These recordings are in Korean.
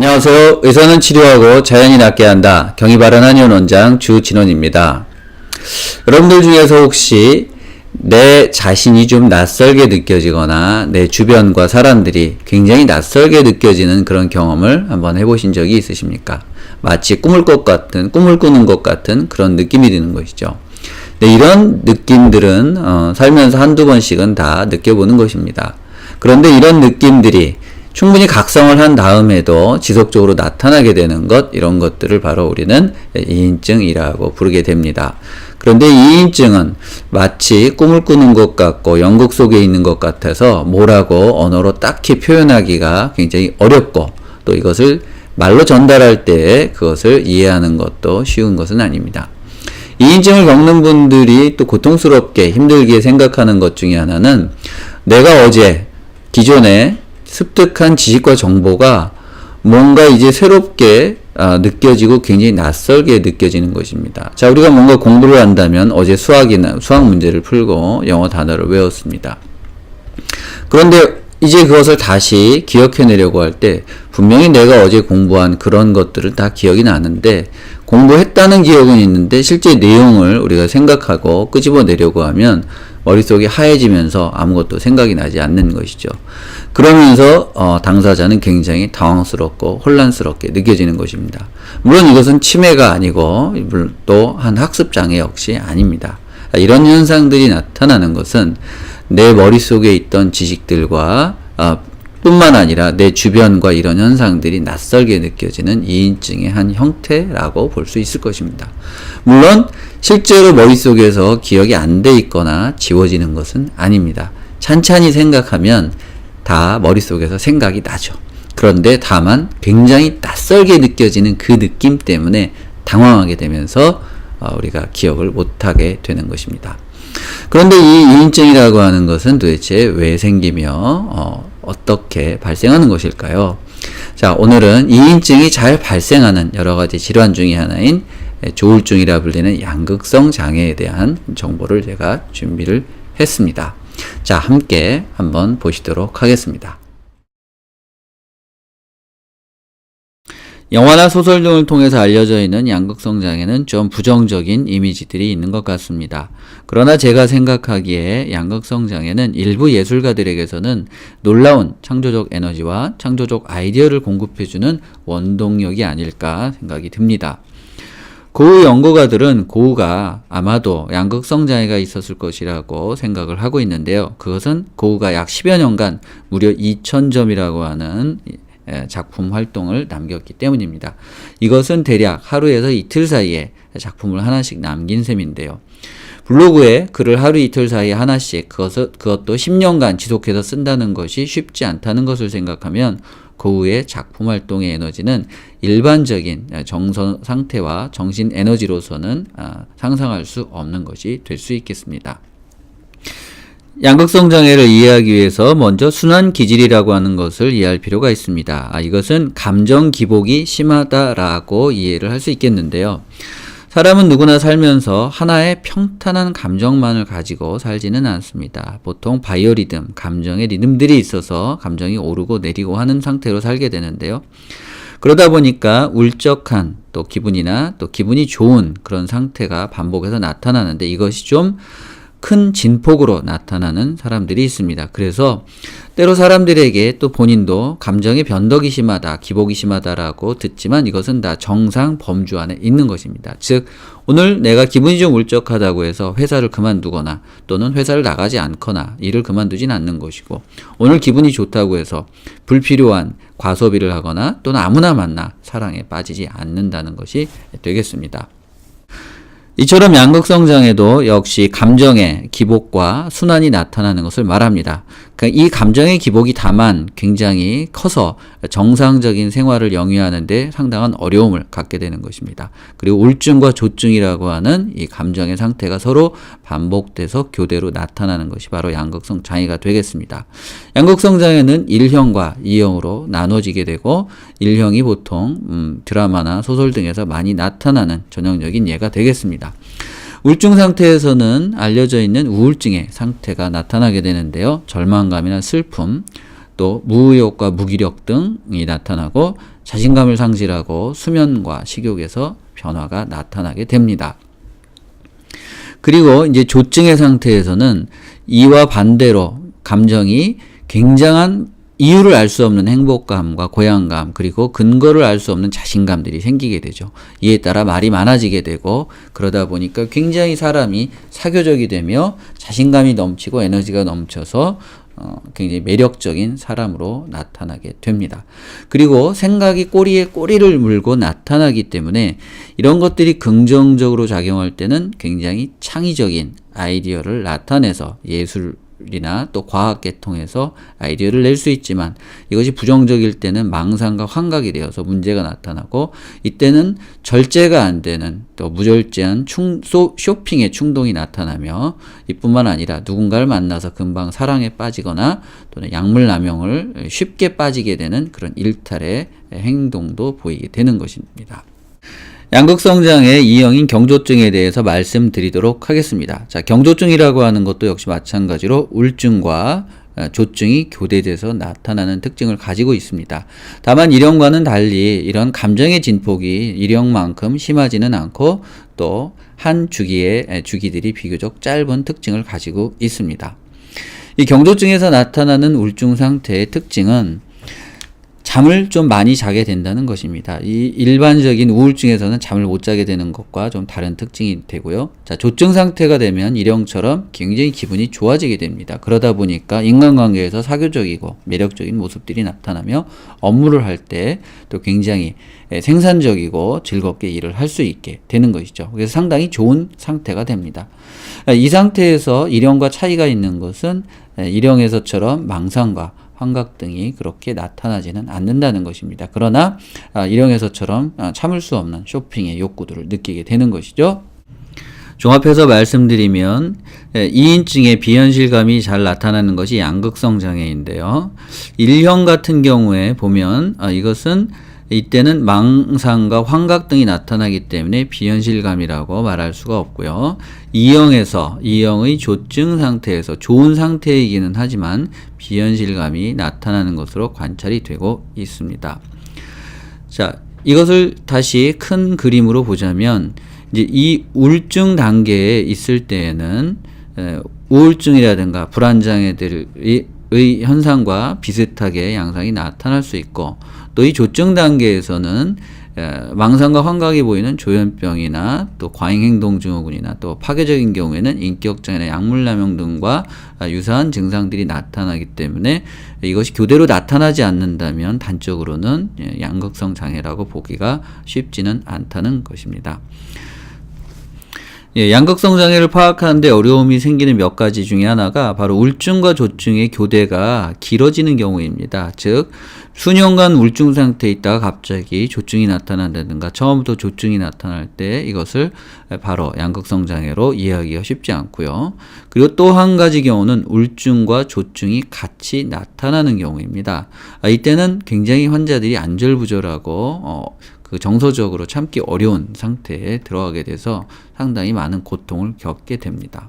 안녕하세요. 의사는 치료하고 자연이 낫게 한다. 경희바른 한의원 원장 주진원입니다. 여러분들 중에서 혹시 내 자신이 좀 낯설게 느껴지거나 내 주변과 사람들이 굉장히 낯설게 느껴지는 그런 경험을 한번 해보신 적이 있으십니까? 마치 꿈을 꾸는 것 같은 그런 느낌이 드는 것이죠. 네, 이런 느낌들은 살면서 한두 번씩은 다 느껴보는 것입니다. 그런데 이런 느낌들이 충분히 각성을 한 다음에도 지속적으로 나타나게 되는 것, 이런 것들을 바로 우리는 이인증이라고 부르게 됩니다. 그런데 이인증은 마치 꿈을 꾸는 것 같고 연극 속에 있는 것 같아서 뭐라고 언어로 딱히 표현하기가 굉장히 어렵고, 또 이것을 말로 전달할 때 그것을 이해하는 것도 쉬운 것은 아닙니다. 이인증을 겪는 분들이 또 고통스럽게 힘들게 생각하는 것 중에 하나는 내가 어제 기존에 습득한 지식과 정보가 뭔가 이제 새롭게 느껴지고 굉장히 낯설게 느껴지는 것입니다. 자, 우리가 뭔가 공부를 한다면 어제 수학 문제를 풀고 영어 단어를 외웠습니다. 그런데 이제 그것을 다시 기억해내려고 할 때 분명히 내가 어제 공부한 그런 것들은 다 기억이 나는데, 공부했다는 기억은 있는데 실제 내용을 우리가 생각하고 끄집어내려고 하면 머릿속이 하얘지면서 아무것도 생각이 나지 않는 것이죠. 그러면서 당사자는 굉장히 당황스럽고 혼란스럽게 느껴지는 것입니다. 물론 이것은 치매가 아니고 또 한 학습장애 역시 아닙니다. 이런 현상들이 나타나는 것은 내 머릿속에 있던 지식들과 뿐만 아니라 내 주변과 이런 현상들이 낯설게 느껴지는 이인증의 한 형태라고 볼 수 있을 것입니다. 물론 실제로 머릿속에서 기억이 안 돼 있거나 지워지는 것은 아닙니다. 찬찬히 생각하면 다 머릿속에서 생각이 나죠. 그런데 다만 굉장히 낯설게 느껴지는 그 느낌 때문에 당황하게 되면서 우리가 기억을 못하게 되는 것입니다. 그런데 이 이인증이라고 하는 것은 도대체 왜 생기며 어떻게 발생하는 것일까요? 자, 오늘은 이인증이 잘 발생하는 여러 가지 질환 중에 하나인 조울증이라 불리는 양극성 장애에 대한 정보를 제가 준비를 했습니다. 자, 함께 한번 보시도록 하겠습니다. 영화나 소설 등을 통해서 알려져 있는 양극성 장애는 좀 부정적인 이미지들이 있는 것 같습니다. 그러나 제가 생각하기에 양극성 장애는 일부 예술가들에게서는 놀라운 창조적 에너지와 창조적 아이디어를 공급해주는 원동력이 아닐까 생각이 듭니다. 고흐 연구가들은 고흐가 아마도 양극성 장애가 있었을 것이라고 생각을 하고 있는데요. 그것은 고흐가 약 10여 년간 무려 2000점이라고 하는 작품 활동을 남겼기 때문입니다. 이것은 대략 하루에서 이틀 사이에 작품을 하나씩 남긴 셈인데요. 블로그에 글을 하루 이틀 사이에 하나씩, 그것도 10년간 지속해서 쓴다는 것이 쉽지 않다는 것을 생각하면 고흐의 작품 활동의 에너지는 일반적인 정서 상태와 정신 에너지로서는 상상할 수 없는 것이 될 수 있겠습니다. 양극성 장애를 이해하기 위해서 먼저 순환 기질이라고 하는 것을 이해할 필요가 있습니다. 이것은 감정 기복이 심하다라고 이해를 할 수 있겠는데요. 사람은 누구나 살면서 하나의 평탄한 감정만을 가지고 살지는 않습니다. 보통 바이오리듬, 감정의 리듬들이 있어서 감정이 오르고 내리고 하는 상태로 살게 되는데요. 그러다 보니까 울적한 또 기분이나 또 기분이 좋은 그런 상태가 반복해서 나타나는데, 이것이 좀 큰 진폭으로 나타나는 사람들이 있습니다. 그래서 때로 사람들에게 또 본인도 감정의 변덕이 심하다, 기복이 심하다라고 듣지만 이것은 다 정상 범주 안에 있는 것입니다. 즉, 오늘 내가 기분이 좀 울적하다고 해서 회사를 그만두거나 또는 회사를 나가지 않거나 일을 그만두진 않는 것이고, 오늘 기분이 좋다고 해서 불필요한 과소비를 하거나 또는 아무나 만나 사랑에 빠지지 않는다는 것이 되겠습니다. 이처럼 양극성 장애도 역시 감정의 기복과 순환이 나타나는 것을 말합니다. 그러니까 이 감정의 기복이 다만 굉장히 커서 정상적인 생활을 영위하는 데 상당한 어려움을 갖게 되는 것입니다. 그리고 우울증과 조증이라고 하는 이 감정의 상태가 서로 반복돼서 교대로 나타나는 것이 바로 양극성 장애가 되겠습니다. 양극성 장애는 1형과 2형으로 나눠지게 되고, 1형이 보통 드라마나 소설 등에서 많이 나타나는 전형적인 예가 되겠습니다. 우울증 상태에서는 알려져 있는 우울증의 상태가 나타나게 되는데요. 절망감이나 슬픔, 또 무의욕과 무기력 등이 나타나고, 자신감을 상실하고 수면과 식욕에서 변화가 나타나게 됩니다. 그리고 이제 조증의 상태에서는 이와 반대로 감정이 굉장한 이유를 알 수 없는 행복감과 고향감, 그리고 근거를 알 수 없는 자신감들이 생기게 되죠. 이에 따라 말이 많아지게 되고, 그러다 보니까 굉장히 사람이 사교적이 되며 자신감이 넘치고 에너지가 넘쳐서 굉장히 매력적인 사람으로 나타나게 됩니다. 그리고 생각이 꼬리에 꼬리를 물고 나타나기 때문에 이런 것들이 긍정적으로 작용할 때는 굉장히 창의적인 아이디어를 나타내서 예술이나 또 과학계 통해서 아이디어를 낼 수 있지만, 이것이 부정적일 때는 망상과 환각이 되어서 문제가 나타나고, 이때는 절제가 안 되는 또 무절제한 쇼핑의 충동이 나타나며, 이뿐만 아니라 누군가를 만나서 금방 사랑에 빠지거나 또는 약물남용을 쉽게 빠지게 되는 그런 일탈의 행동도 보이게 되는 것입니다. 양극성장의 E형인 경조증에 대해서 말씀드리도록 하겠습니다. 자, 경조증이라고 하는 것도 역시 마찬가지로 우울증과 조증이 교대돼서 나타나는 특징을 가지고 있습니다. 다만 일형과는 달리 이런 감정의 진폭이 일형만큼 심하지는 않고, 또 한 주기의 주기들이 비교적 짧은 특징을 가지고 있습니다. 이 경조증에서 나타나는 우울증 상태의 특징은 잠을 좀 많이 자게 된다는 것입니다. 이 일반적인 우울증에서는 잠을 못 자게 되는 것과 좀 다른 특징이 되고요. 자, 조증 상태가 되면 일형처럼 굉장히 기분이 좋아지게 됩니다. 그러다 보니까 인간관계에서 사교적이고 매력적인 모습들이 나타나며 업무를 할 때 또 굉장히 생산적이고 즐겁게 일을 할 수 있게 되는 것이죠. 그래서 상당히 좋은 상태가 됩니다. 이 상태에서 일형과 차이가 있는 것은 일형에서처럼 망상과 환각 등이 그렇게 나타나지는 않는다는 것입니다. 그러나 일형에서처럼 참을 수 없는 쇼핑의 욕구들을 느끼게 되는 것이죠. 종합해서 말씀드리면 2인증의 비현실감이 잘 나타나는 것이 양극성 장애인데요. 1형 같은 경우에 보면 이것은 이때는 망상과 환각 등이 나타나기 때문에 비현실감이라고 말할 수가 없고요. 2형의 조증 상태에서 좋은 상태이기는 하지만 비현실감이 나타나는 것으로 관찰이 되고 있습니다. 자, 이것을 다시 큰 그림으로 보자면, 이제 이 우울증 단계에 있을 때에는 우울증이라든가 불안장애들의 현상과 비슷하게 양상이 나타날 수 있고, 또 이 조증 단계에서는 망상과 환각이 보이는 조현병이나 또 과잉행동증후군이나 또 파괴적인 경우에는 인격장애나 약물남용 등과 유사한 증상들이 나타나기 때문에 이것이 교대로 나타나지 않는다면 단적으로는 양극성 장애라고 보기가 쉽지는 않다는 것입니다. 양극성 장애를 파악하는데 어려움이 생기는 몇 가지 중에 하나가 바로 우울증과 조증의 교대가 길어지는 경우입니다. 즉, 수년간 우울증 상태에 있다가 갑자기 조증이 나타난다든가 처음부터 조증이 나타날 때 이것을 바로 양극성 장애로 이해하기가 쉽지 않고요. 그리고 또 한 가지 경우는 우울증과 조증이 같이 나타나는 경우입니다. 이때는 굉장히 환자들이 안절부절하고 정서적으로 참기 어려운 상태에 들어가게 돼서 상당히 많은 고통을 겪게 됩니다.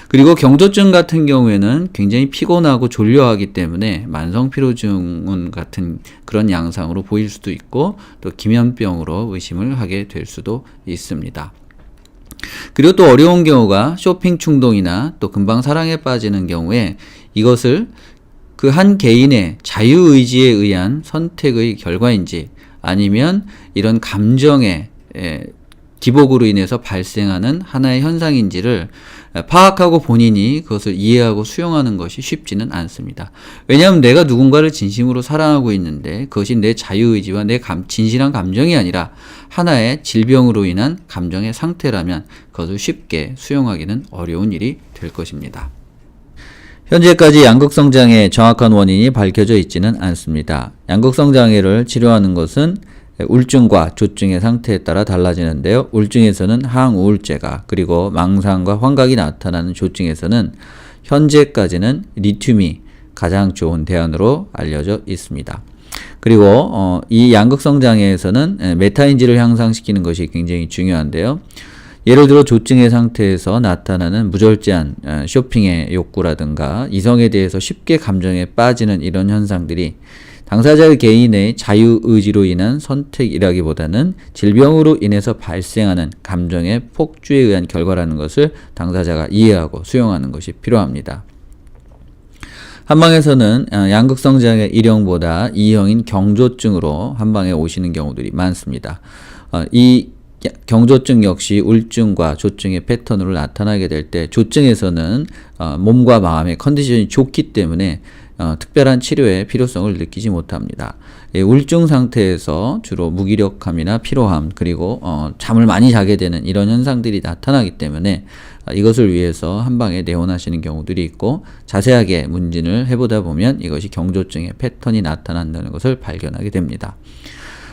그리고 경조증 같은 경우에는 굉장히 피곤하고 졸려하기 때문에 만성피로증후군 같은 그런 양상으로 보일 수도 있고, 또 기면병으로 의심을 하게 될 수도 있습니다. 그리고 또 어려운 경우가 쇼핑 충동이나 또 금방 사랑에 빠지는 경우에 이것을 그 한 개인의 자유의지에 의한 선택의 결과인지, 아니면 이런 감정의 기복으로 인해서 발생하는 하나의 현상인지를 파악하고 본인이 그것을 이해하고 수용하는 것이 쉽지는 않습니다. 왜냐하면 내가 누군가를 진심으로 사랑하고 있는데 그것이 내 자유의지와 내 진실한 감정이 아니라 하나의 질병으로 인한 감정의 상태라면 그것을 쉽게 수용하기는 어려운 일이 될 것입니다. 현재까지 양극성 장애의 정확한 원인이 밝혀져 있지는 않습니다. 양극성 장애를 치료하는 것은 우울증과 조증의 상태에 따라 달라지는데요. 우울증에서는 항우울제가, 그리고 망상과 환각이 나타나는 조증에서는 현재까지는 리튬이 가장 좋은 대안으로 알려져 있습니다. 그리고 이 양극성 장애에서는 메타인지를 향상시키는 것이 굉장히 중요한데요. 예를 들어 조증의 상태에서 나타나는 무절제한 쇼핑의 욕구라든가 이성에 대해서 쉽게 감정에 빠지는 이런 현상들이 당사자 개인의 자유의지로 인한 선택이라기보다는 질병으로 인해서 발생하는 감정의 폭주에 의한 결과라는 것을 당사자가 이해하고 수용하는 것이 필요합니다. 한방에서는 양극성 장애 1형보다 2형인 경조증으로 한방에 오시는 경우들이 많습니다. 이 경조증 역시 우울증과 조증의 패턴으로 나타나게 될 때 조증에서는 몸과 마음의 컨디션이 좋기 때문에 특별한 치료의 필요성을 느끼지 못합니다. 우울증 상태에서 주로 무기력함이나 피로함 그리고 잠을 많이 자게 되는 이런 현상들이 나타나기 때문에 이것을 위해서 한방에 내원하시는 경우들이 있고 자세하게 문진을 해보다 보면 이것이 경조증의 패턴이 나타난다는 것을 발견하게 됩니다.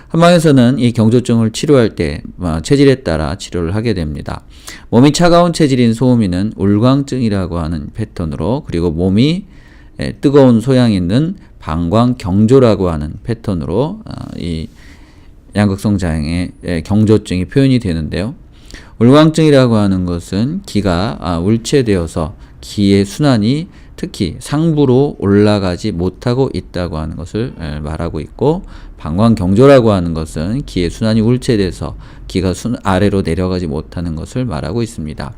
한방에서는 이 경조증을 치료할 때 체질에 따라 치료를 하게 됩니다. 몸이 차가운 체질인 소음이는 울광증이라고 하는 패턴으로 그리고 몸이 뜨거운 소양이 있는 방광경조라고 하는 패턴으로 이 양극성 장애의 경조증이 표현이 되는데요. 울광증이라고 하는 것은 기가 울체되어서 기의 순환이 특히 상부로 올라가지 못하고 있다고 하는 것을 말하고 있고 방광경조라고 하는 것은 기의 순환이 울체돼서 기가 아래로 내려가지 못하는 것을 말하고 있습니다.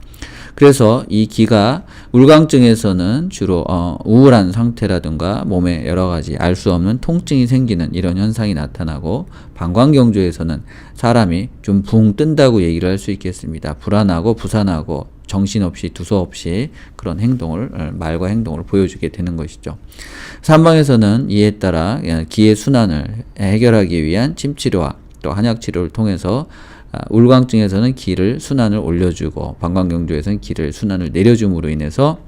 그래서 이 기가 울광증에서는 주로 우울한 상태라든가 몸에 여러 가지 알 수 없는 통증이 생기는 이런 현상이 나타나고 방광경조에서는 사람이 좀 붕 뜬다고 얘기를 할 수 있겠습니다. 불안하고 부산하고 정신없이 두서없이 그런 행동을 말과 행동을 보여주게 되는 것이죠. 한방에서는 이에 따라 기의 순환을 해결하기 위한 침치료와 또 한약치료를 통해서 울광증에서는 기를 순환을 올려주고 방광경조에서는 기를 순환을 내려줌으로 인해서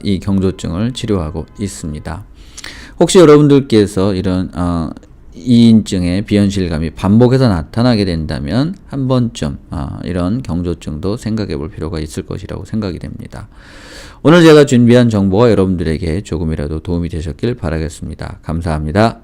이 경조증을 치료하고 있습니다. 혹시 여러분들께서 이런 이인증의 비현실감이 반복해서 나타나게 된다면 한 번쯤 이런 경조증도 생각해 볼 필요가 있을 것이라고 생각이 됩니다. 오늘 제가 준비한 정보가 여러분들에게 조금이라도 도움이 되셨길 바라겠습니다. 감사합니다.